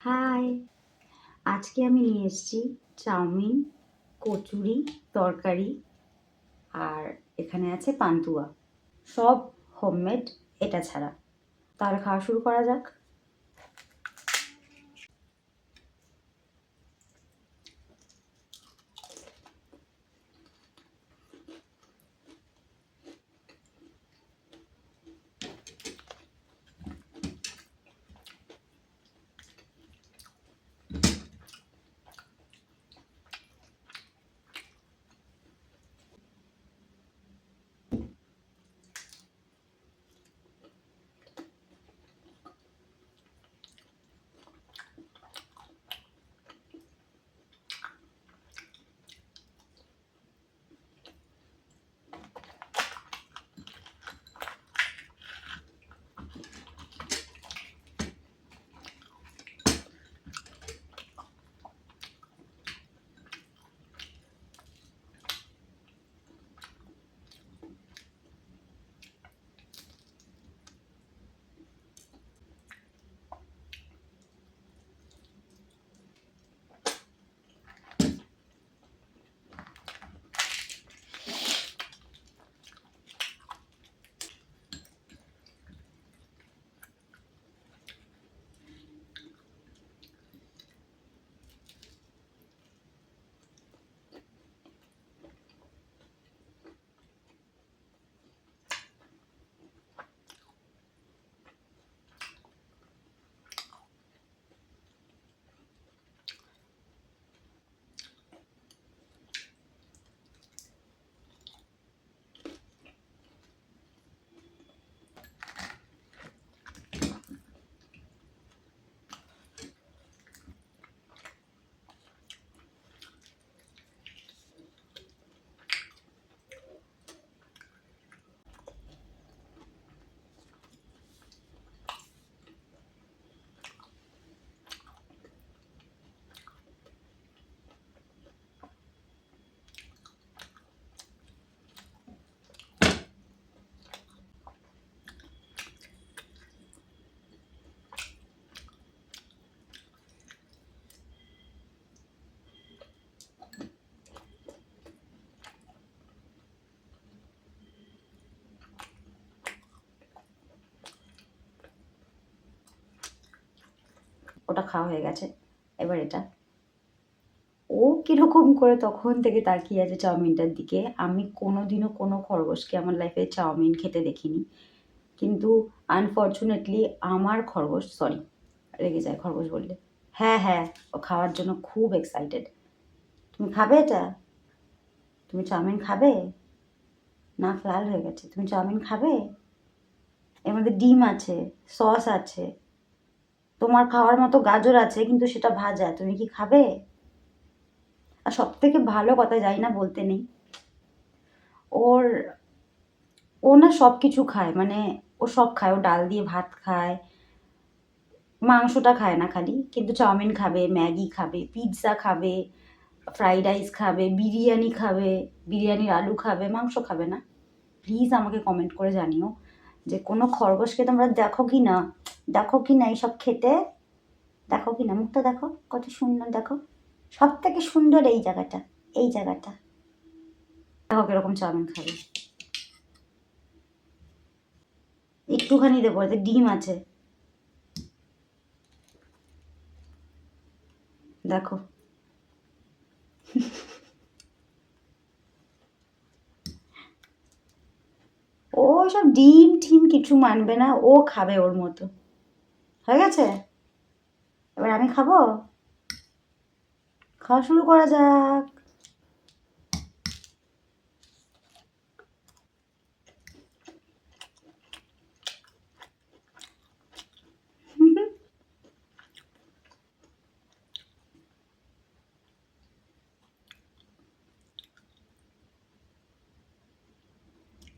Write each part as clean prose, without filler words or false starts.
High! আজকে আমি নিয়ে এসেছি চাউমিন, কচুরি, তরকারি আর এখানে আছে পান্তুয়া। সব হোমমেড এটা ছাড়া। তাহলে খাওয়া শুরু করা যাক। ওটা খাওয়া হয়ে গেছে। এবার এটা। ও কিরকম করে তখন থেকে তাকিয়ে আছে চাউমিনটার দিকে। আমি কোনোদিনও কোনো খরগোশকে আমার লাইফে চাউমিন খেতে দেখিনি। কিন্তু আনফরচুনেটলি আমার খরগোশ, সরি রেগে যায় খরগোশ বললে। হ্যাঁ, হ্যাঁ, ও খাওয়ার জন্য খুব এক্সাইটেড। তুমি খাবে এটা? তুমি চাউমিন খাবে? নাক লাল হয়ে গেছে। তুমি চাউমিন খাবে? এর মধ্যে ডিম আছে, সস আছে, তোমার খাওয়ার মতো গাজর আছে কিন্তু সেটা ভাজা। তুমি কি খাবে? আর সবথেকে ভালো কথা, জানি না বলতে নেই, ওর ও না সব কিছু খায়, মানে ও সব খায়। ও ডাল দিয়ে ভাত খায়, মাংসটা খায় না খালি, কিন্তু চাউমিন খাবে, ম্যাগি খাবে, পিৎজা খাবে, ফ্রাইড রাইস খাবে, বিরিয়ানি খাবে, বিরিয়ানির আলু খাবে, মাংস খাবে না। প্লিজ আমাকে কমেন্ট করে জানিও যে কোনো খরগোশকে তোমরা দেখো কি না এইসব খেতে। দেখো কি না, মুখটা দেখো কত সুন্দর, দেখো সব থেকে সুন্দর এই জায়গাটা, এই জায়গাটা দেখো কিরকম চাউমিন খাবে। একটুখানি দেবো, এতে ডিম আছে, দেখো। ও সব ডিম ঠিম কিছু মানবে না, ও খাবে ওর মতো। হয়ে গেছে, এবার আমি খাবো। খাওয়া শুরু করা যাক।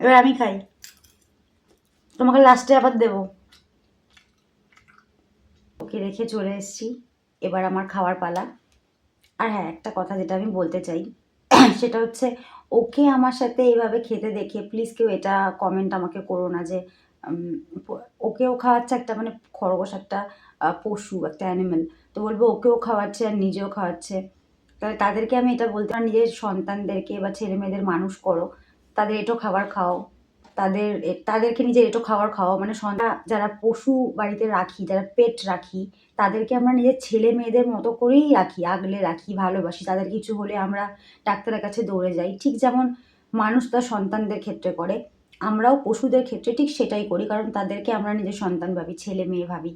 এবার আমি খাই, তোমাকে লাস্টে আবার দেবো। ওকে রেখে চলে এসেছি, এবার আমার খাওয়ার পালা। আর হ্যাঁ, একটা কথা যেটা আমি বলতে চাই সেটা হচ্ছে, ওকে আমার সাথে এইভাবে খেতে দেখে প্লিজ কেউ এটা কমেন্ট আমাকে করো না যে ওকেও খাওয়াচ্ছে একটা, মানে খরগোশ একটা পশু, একটা অ্যানিমেল, তো বলবো ওকেও খাওয়াচ্ছে আর নিজেও খাওয়াচ্ছে। তাহলে তাদেরকে আমি এটা বলতে পারি, নিজের সন্তানদেরকে বা ছেলে মেয়েদের মানুষ করো, তাদের এঁটো খাবার খাও, তাদেরকে নিজের এঁটো খাবার খাওয়াও। মানে যারা পশু বাড়িতে রাখি, যারা পেট রাখি, তাদেরকে আমরা নিজের ছেলে মেয়েদের মতো করেই রাখি, আগলে রাখি, ভালোবাসি। তাদের কিছু হলে আমরা ডাক্তারের কাছে দৌড়ে যাই। ঠিক যেমন মানুষ তার সন্তানদের ক্ষেত্রে করে, আমরাও পশুদের ক্ষেত্রে ঠিক সেটাই করি, কারণ তাদেরকে আমরা নিজের সন্তান ভাবি, ছেলে মেয়ে ভাবি।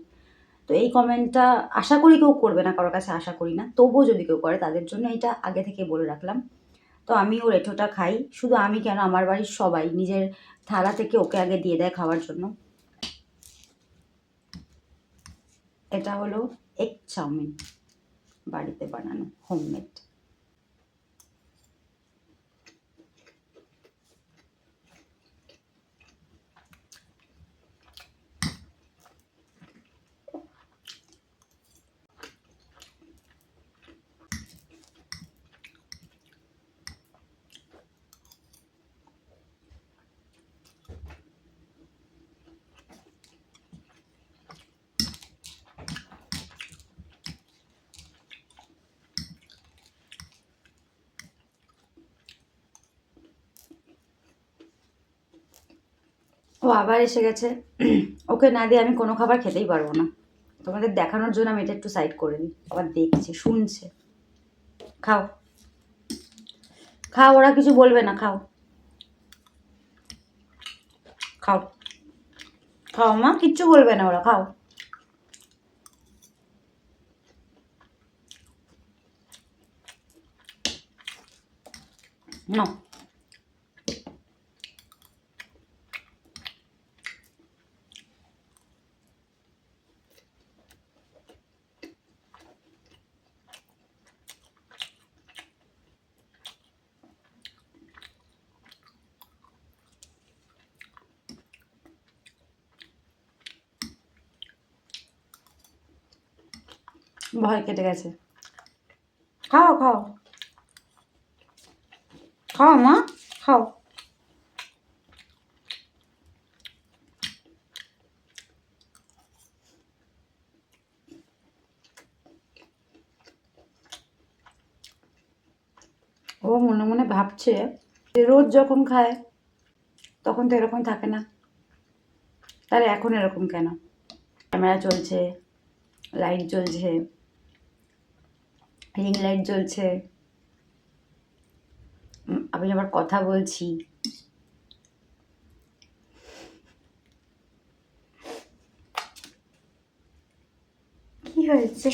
তো এই কমেন্টটা আশা করি কেউ করবে না, কারোর কাছে আশা করি না, তবুও যদি কেউ করে তাদের জন্য এটা আগে থেকে বলে রাখলাম। তো আমি ওর এঁঠোটা খাই, শুধু আমি কেন, আমার বাড়ির সবাই নিজের থালা থেকে ওকে আগে দিয়ে দেয় খাওয়ার জন্য। এটা হলো এগ চাউমিন, বাড়িতে বানানো, হোমমেড। ও আবার এসে গেছে। ওকে না দিয়ে আমি কোনো খাবার খেতেই পারবো না। তোমাদের দেখানোর জন্য আমি এটা একটু সাইড করে দিই। আবার দেখছে, শুনছে। খাও খাও, ওরা কিছু বলবে না, খাও খাও খাও মা, কিচ্ছু বলবে না ওরা, খাও। নাও। ভয় কেটে গেছে। খাও খাও খাও মা, খাও। ও মনে মনে ভাবছে যে রোজ যখন খায় তখন তো এরকম থাকে না, তাহলে এখন এরকম কেন? ক্যামেরা চলছে, লাইট জ্বলছে, রিং লাইট জ্বলছে, আমি আবার কথা বলছি। কি হয়েছে?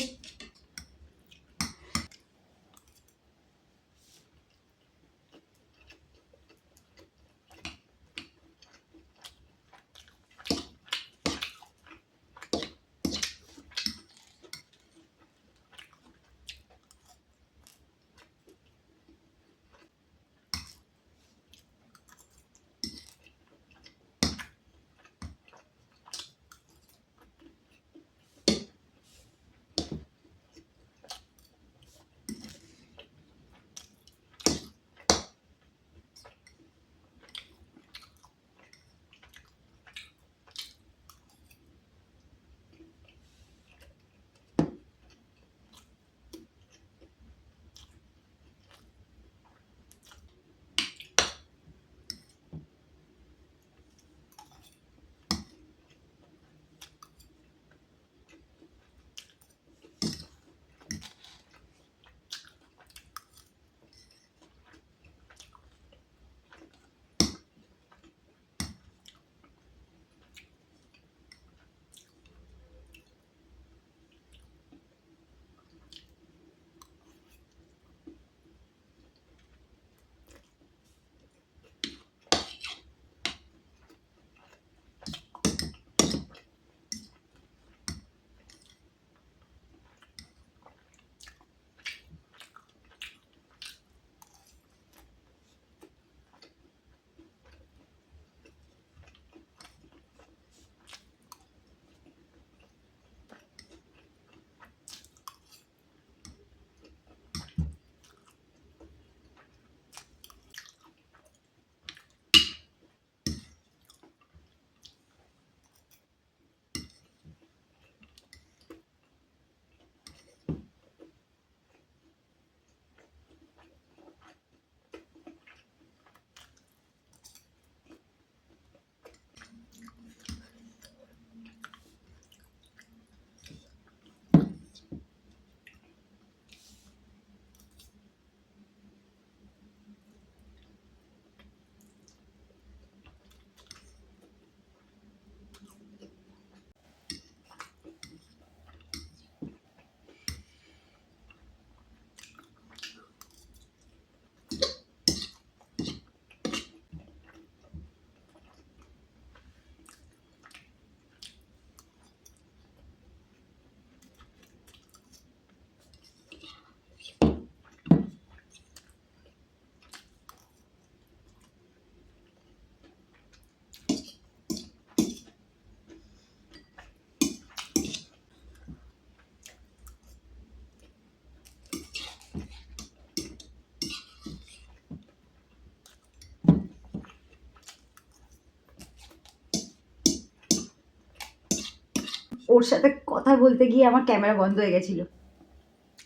ওর সাথে কথা বলতে গিয়ে আমার ক্যামেরা বন্ধ হয়ে গেছিলো।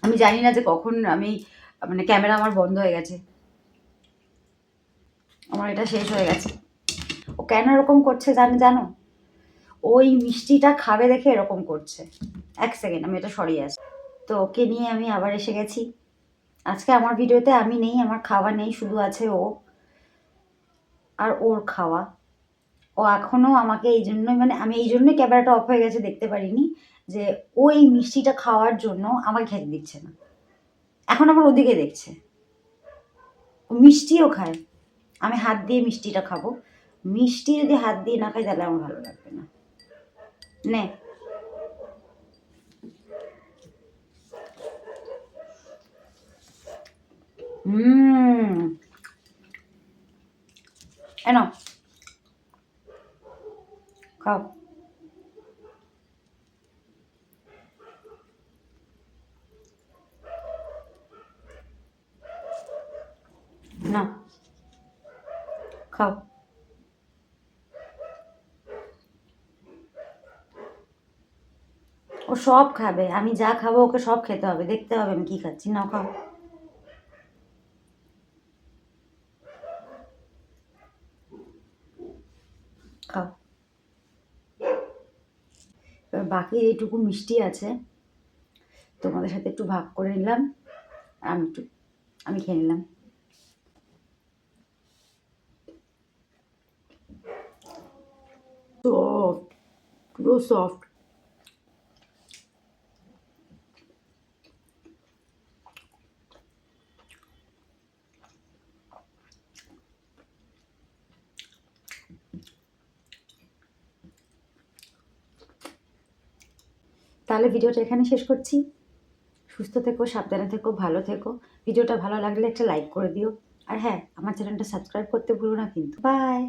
আমি জানি না যে কখন আমি মানে ক্যামেরা আমার বন্ধ হয়ে গেছে, আমার এটা শেষ হয়ে গেছে। ও কেন এরকম করছে জানো? ওই মিষ্টিটা খাবে দেখে এরকম করছে। এক সেকেন্ড, আমি এটা সরিয়ে আসি। তো ওকে নিয়ে আমি আবার এসে গেছি। আজকে আমার ভিডিওতে আমি নেই, আমার খাওয়া নেই, শুধু আছে ও আর ওর খাওয়া। ও এখনও আমাকে এই জন্যই, মানে আমি এই জন্যই ক্যামেরাটা অফ হয়ে গেছে দেখতে পারিনি, যে ওই মিষ্টিটা খাওয়ার জন্য আমাকে খেতে দিচ্ছে না। এখন আবার ওদিকে দেখছে। ও মিষ্টিও খায়, আমি হাত দিয়ে মিষ্টিটা খাবো। মিষ্টি যদি হাত দিয়ে না খাই তাহলে আমার ভালো লাগবে না। নে, এনো খাও। না, খাও। ও সব খাবে, আমি যা খাবো ওকে সব খেতে হবে, দেখতে হবে আমি কি খাচ্ছি। নাও খাও। খাও। এবার বাকি এইটুকু মিষ্টি আছে, তোমাদের সাথে একটু ভাগ করে নিলাম, আমি খেয়ে নিলাম। সফট, পুরো সফট। তাহলে ভিডিওটা এখানে শেষ করছি। সুস্থ থেকো, সাবধানে থেকো, ভালো থেকো। ভিডিওটা ভালো লাগলে একটা লাইক করে দিও। আর হ্যাঁ, আমার চ্যানেলটা সাবস্ক্রাইব করতে ভুলো না কিন্তু। বাই।